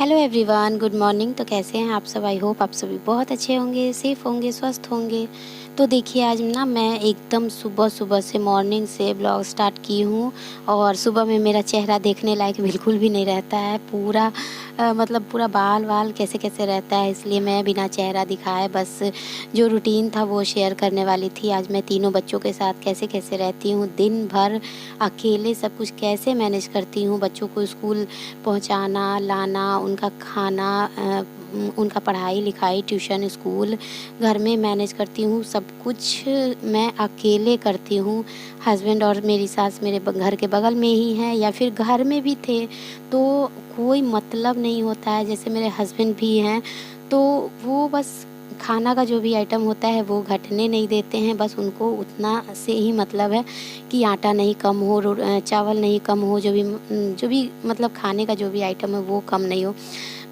Hello everyone, good morning. तो कैसे हैं आप सब? आई होप आप सभी बहुत अच्छे होंगे, सेफ़ होंगे, स्वस्थ होंगे। तो देखिए आज ना मैं एकदम सुबह से मॉर्निंग से ब्लॉग स्टार्ट की हूँ और सुबह में मेरा चेहरा देखने लायक बिल्कुल भी नहीं रहता है। पूरा मतलब पूरा बाल कैसे रहता है, इसलिए मैं बिना चेहरा दिखाए बस जो रूटीन था वो शेयर करने वाली थी। आज मैं तीनों बच्चों के साथ कैसे रहती हूँ, दिन भर अकेले सब कुछ कैसे मैनेज करती हूँ, बच्चों को स्कूल पहुँचाना, लाना, उनका खाना, उनका पढ़ाई लिखाई, ट्यूशन, स्कूल, घर में मैनेज करती हूँ। सब कुछ मैं अकेले करती हूँ। हस्बैंड और मेरी सास मेरे घर के बगल में ही हैं या फिर घर में भी थे तो कोई मतलब नहीं होता है। जैसे मेरे हस्बैंड भी हैं तो वो बस खाना का जो भी आइटम होता है वो घटने नहीं देते हैं। बस उनको उतना से ही मतलब है कि आटा नहीं कम हो, चावल नहीं कम हो, जो भी मतलब खाने का जो भी आइटम है वो कम नहीं हो।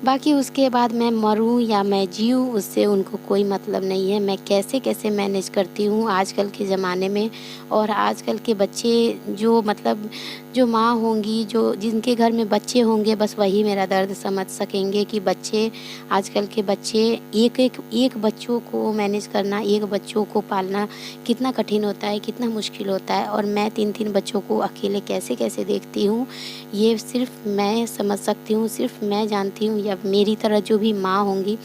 बाकी उसके बाद मैं मरूं या मैं जीऊँ उससे उनको कोई मतलब नहीं है। मैं कैसे मैनेज करती हूँ आजकल के ज़माने में। और आजकल के बच्चे जो मतलब जो माँ होंगी, जो जिनके घर में बच्चे होंगे, बस वही मेरा दर्द समझ सकेंगे कि बच्चे आजकल के बच्चे एक बच्चों को मैनेज करना, एक बच्चों को पालना कितना कठिन होता है, कितना मुश्किल होता है। और मैं 3-3 बच्चों को अकेले कैसे देखती हूँ, ये सिर्फ़ मैं समझ सकती हूँ, सिर्फ़ मैं जानती हूँ या मेरी तरह जो भी माँ होंगी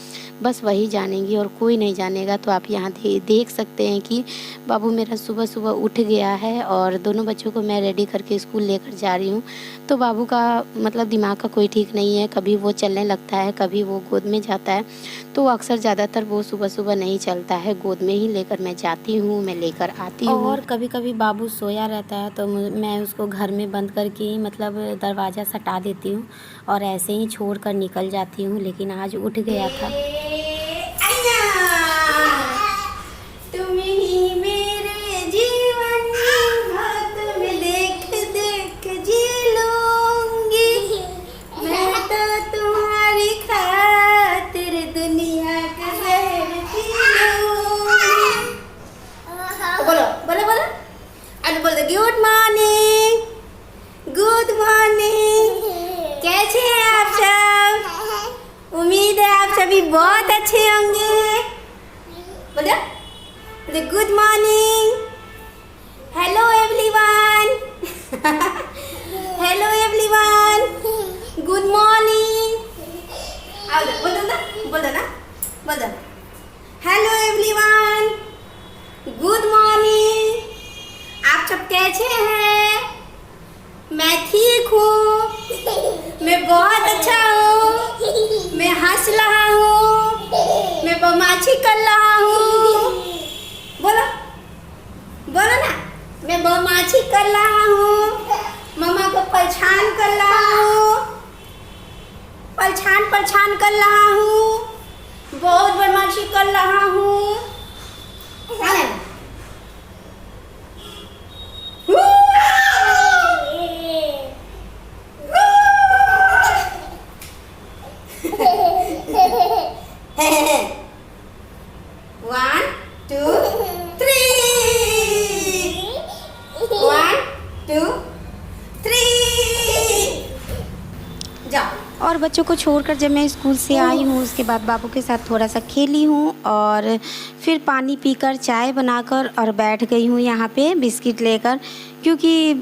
बस वही जानेंगी और कोई नहीं जानेगा। तो आप यहाँ देख सकते हैं कि बाबू मेरा सुबह उठ गया है और दोनों बच्चों को मैं रेडी करके स्कूल लेकर जा रही हूँ। तो बाबू का मतलब दिमाग का कोई ठीक नहीं है, कभी वो चलने लगता है, कभी वो गोद में जाता है। तो अक्सर ज़्यादातर वो सुबह नहीं चलता है, गोद में ही लेकर मैं जाती हूँ, मैं लेकर आती हूँ। और कभी बाबू सोया रहता है तो मैं उसको घर में बंद करके ही मतलब दरवाज़ा सटा देती हूँ और ऐसे ही छोड़ कर निकल जाती हूँ। लेकिन आज उठ गया था। तुम ही मेरे जीवन हो, तुम देख जी लूंगी। मैं तो तुम्हारी खातिर दुनिया का जहर पी लूंगी। बोलो बोलो बोलो, अरे बोलो गुड मॉर्निंग। कैसे हैं आप सब? उम्मीद है आप सभी बहुत अच्छे होंगे। बोलो good morning, hello everyone. Hello everyone, good morning. बोल दो ना। Hello everyone, good morning. आप सब कैसे हैं? मैं ठीक हूँ, मैं बहुत अच्छा हूँ, मैं हंस रहा हूँ, मैं बदमाशी कर रहा हूँ। बोलो ना, मैं बदमाशी कर रहा हूँ, मम्मा को परेशान कर रहा हूँ, परेशान कर रहा हूँ, बहुत बदमाशी कर रहा हूँ। One, two, three. 1, 2, 3. जाओ। और बच्चों को छोड़कर जब मैं स्कूल से आई हूँ उसके बाद बाबू के साथ थोड़ा सा खेली हूँ और फिर पानी पीकर चाय बनाकर और बैठ गई हूँ यहाँ पे बिस्किट लेकर। क्योंकि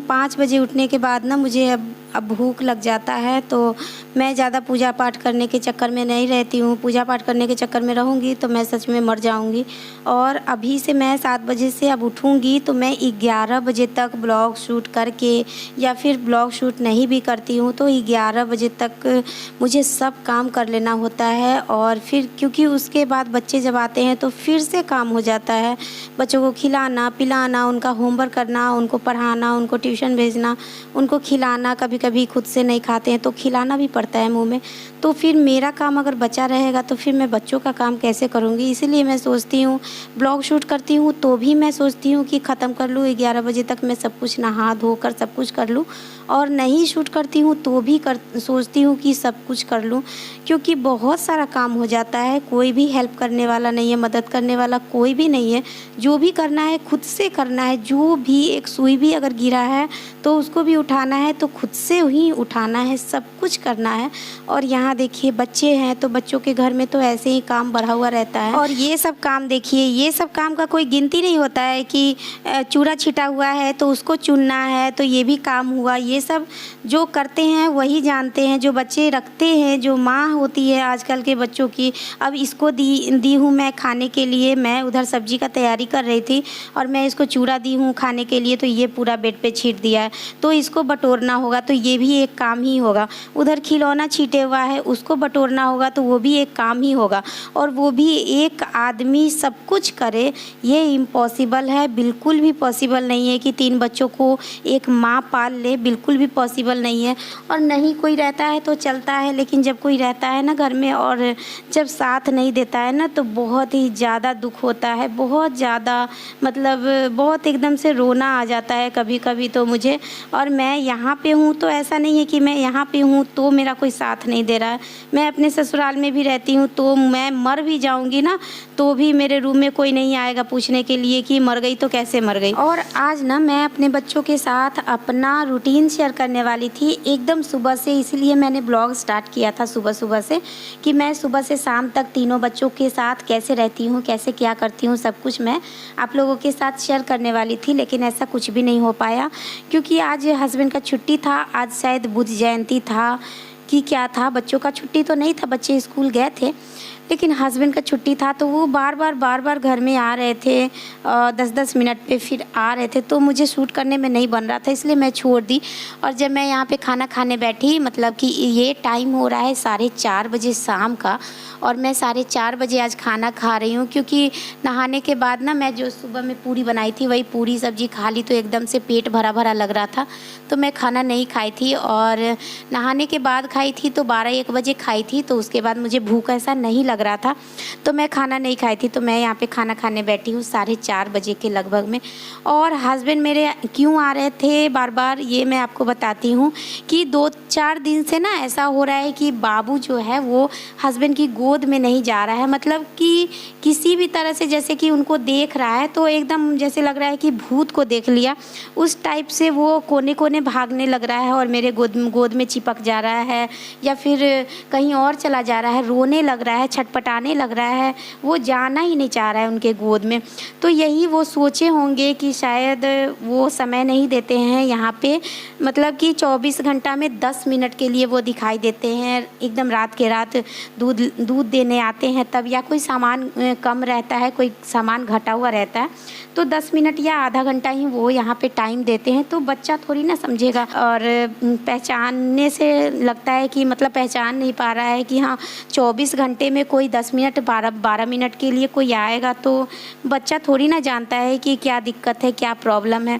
5 बजे उठने के बाद ना मुझे अब भूख लग जाता है तो मैं ज़्यादा पूजा पाठ करने के चक्कर में नहीं रहती हूँ। पूजा पाठ करने के चक्कर में रहूँगी तो मैं सच में मर जाऊँगी। और अभी से मैं 7 बजे से अब उठूँगी तो मैं 11 बजे तक ब्लॉग शूट करके या फिर ब्लॉग शूट नहीं भी करती हूँ तो 11 बजे तक मुझे सब काम कर लेना होता है। और फिर क्योंकि उसके बाद बच्चे जब आते हैं तो फिर से काम हो जाता है। बच्चों को खिलाना पिलाना, उनका होमवर्क करना, उनको पढ़ाना, उनको ट्यूशन भेजना, उनको खिलाना। कभी कभी खुद से नहीं खाते हैं तो खिलाना भी पड़ता है मुंह में। तो फिर मेरा काम अगर बचा रहेगा तो फिर मैं बच्चों का काम कैसे करूँगी। इसीलिए मैं सोचती हूँ ब्लॉग शूट करती हूँ तो भी मैं सोचती हूँ कि ख़त्म कर लूँ 11 बजे तक, मैं सब कुछ नहा धोकर सब कुछ कर लूँ। और नहीं शूट करती हूँ तो भी सोचती हूँ कि सब कुछ कर लूँ, क्योंकि बहुत सारा काम हो जाता है। कोई भी हेल्प करने वाला नहीं है, मदद करने वाला कोई भी नहीं है। जो भी करना है खुद से करना है। जो भी एक सुई भी अगर गिरा है तो उसको भी उठाना है तो खुद से से ही उठाना है, सब कुछ करना है। और यहाँ देखिए बच्चे हैं तो बच्चों के घर में तो ऐसे ही काम बढ़ा हुआ रहता है। और ये सब काम देखिए, ये सब काम का कोई गिनती नहीं होता है कि चूड़ा छिटा हुआ है तो उसको चुनना है तो ये भी काम हुआ। ये सब जो करते हैं वही जानते हैं, जो बच्चे रखते हैं, जो माँ होती है आजकल के बच्चों की। अब इसको दी हूँ मैं खाने के लिए, मैं उधर सब्जी का तैयारी कर रही थी और मैं इसको चूड़ा दी हूँ खाने के लिए, तो ये पूरा बेड पे छीट दिया है। तो इसको बटोरना होगा तो ये भी एक काम ही होगा। उधर खिलौना छीटे हुआ है उसको बटोरना होगा तो वो भी एक काम ही होगा। और वो भी एक आदमी सब कुछ करे, ये इम्पॉसिबल है। बिल्कुल भी पॉसिबल नहीं है कि 3 बच्चों को एक माँ पाल ले, बिल्कुल भी पॉसिबल नहीं है। और नहीं कोई रहता है तो चलता है, लेकिन जब कोई रहता है ना घर में और जब साथ नहीं देता है ना तो बहुत ही ज़्यादा दुख होता है, बहुत ज़्यादा, मतलब बहुत एकदम से रोना आ जाता है कभी कभी तो मुझे। और मैं यहाँ पे हूँ तो ऐसा नहीं है कि मैं यहाँ पे हूँ तो मेरा कोई साथ नहीं दे रहा है। मैं अपने ससुराल में भी रहती हूँ तो मैं मर भी जाऊँगी ना तो भी मेरे रूम में कोई नहीं आएगा पूछने के लिए कि मर गई तो कैसे मर गई। और आज ना मैं अपने बच्चों के साथ अपना रूटीन शेयर करने वाली थी एकदम सुबह से, इसलिए मैंने ब्लॉग स्टार्ट किया था सुबह से कि मैं सुबह से शाम तक तीनों बच्चों के साथ कैसे रहती हूँ, कैसे क्या करती हूँ, सब कुछ मैं आप लोगों के साथ शेयर करने वाली थी। लेकिन ऐसा कुछ भी नहीं हो पाया क्योंकि आज हस्बैंड का छुट्टी था। आज शायद बुद्ध जयंती था कि क्या था, बच्चों का छुट्टी तो नहीं था, बच्चे स्कूल गए थे, लेकिन हस्बैंड का छुट्टी था तो वो बार बार घर में आ रहे थे 10-10 मिनट पे फिर आ रहे थे तो मुझे शूट करने में नहीं बन रहा था, इसलिए मैं छोड़ दी। और जब मैं यहाँ पे खाना खाने बैठी, मतलब कि ये टाइम हो रहा है 4:30 बजे शाम का और मैं 4:30 बजे आज खाना खा रही हूँ क्योंकि नहाने के बाद ना मैं जो सुबह में पूरी बनाई थी वही पूरी सब्जी खा ली तो एकदम से पेट भरा लग रहा था तो मैं खाना नहीं खाई थी। और नहाने के बाद खाई थी तो 12-1 बजे खाई थी, तो उसके बाद मुझे भूख ऐसा नहीं लग रहा था तो मैं खाना नहीं खाई थी। तो मैं यहाँ पे खाना खाने बैठी हूँ 4:30 बजे के लगभग में। और हस्बैंड मेरे क्यों आ रहे थे बार ये मैं आपको बताती हूँ कि 2-4 दिन से ना ऐसा हो रहा है कि बाबू जो है वो हस्बैंड की गोद में नहीं जा रहा है, मतलब कि किसी भी तरह से जैसे कि उनको देख रहा है तो एकदम जैसे लग रहा है कि भूत को देख लिया, उस टाइप से वो कोने कोने भागने लग रहा है और मेरे गोद में चिपक जा रहा है या फिर कहीं और चला जा रहा है, रोने लग रहा है, छटपटाने लग रहा है, वो जाना ही नहीं चाह रहा है उनके गोद में। तो यही वो सोचे होंगे कि शायद वो समय नहीं देते हैं यहाँ पे, मतलब कि 24 घंटा में 10 मिनट के लिए वो दिखाई देते हैं, एकदम रात के रात दूध देने आते हैं तब, या कोई सामान कम रहता है, कोई सामान घटा हुआ रहता है तो 10 मिनट या आधा घंटा ही वो यहाँ पे टाइम देते हैं। तो बच्चा थोड़ी ना समझेगा और पहचानने से लगता है कि मतलब पहचान नहीं पा रहा है कि हाँ 24 घंटे में कोई 10 मिनट 12 मिनट के लिए कोई आएगा, तो बच्चा थोड़ी ना जानता है कि क्या दिक्कत है, क्या प्रॉब्लम है।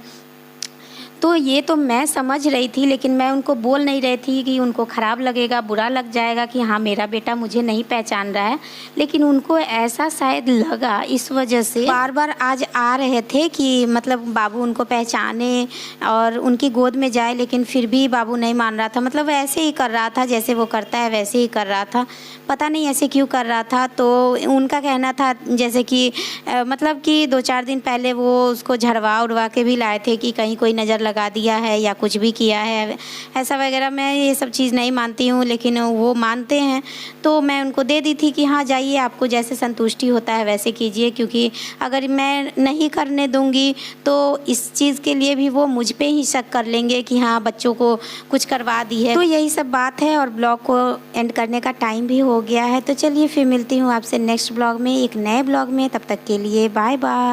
तो ये तो मैं समझ रही थी लेकिन मैं उनको बोल नहीं रही थी कि उनको ख़राब लगेगा, बुरा लग जाएगा कि हाँ मेरा बेटा मुझे नहीं पहचान रहा है, लेकिन उनको ऐसा शायद लगा, इस वजह से बार आज आ रहे थे कि मतलब बाबू उनको पहचाने और उनकी गोद में जाए, लेकिन फिर भी बाबू नहीं मान रहा था, मतलब ऐसे ही कर रहा था जैसे वो करता है वैसे ही कर रहा था, पता नहीं ऐसे क्यों कर रहा था। तो उनका कहना था जैसे कि मतलब कि 2-4 दिन पहले वो उसको झड़वा उड़वा के भी लाए थे कि कहीं कोई नज़र लगा दिया है या कुछ भी किया है ऐसा वगैरह। मैं ये सब चीज़ नहीं मानती हूँ लेकिन वो मानते हैं, तो मैं उनको दे दी थी कि हाँ जाइए, आपको जैसे संतुष्टि होता है वैसे कीजिए, क्योंकि अगर मैं नहीं करने दूँगी तो इस चीज़ के लिए भी वो मुझ पे ही शक कर लेंगे कि हाँ बच्चों को कुछ करवा दी है। तो यही सब बात है और ब्लॉग को एंड करने का टाइम भी हो गया है। तो चलिए फिर मिलती हूँ आपसे नेक्स्ट ब्लॉग में, एक नए ब्लॉग में। तब तक के लिए बाय बाय।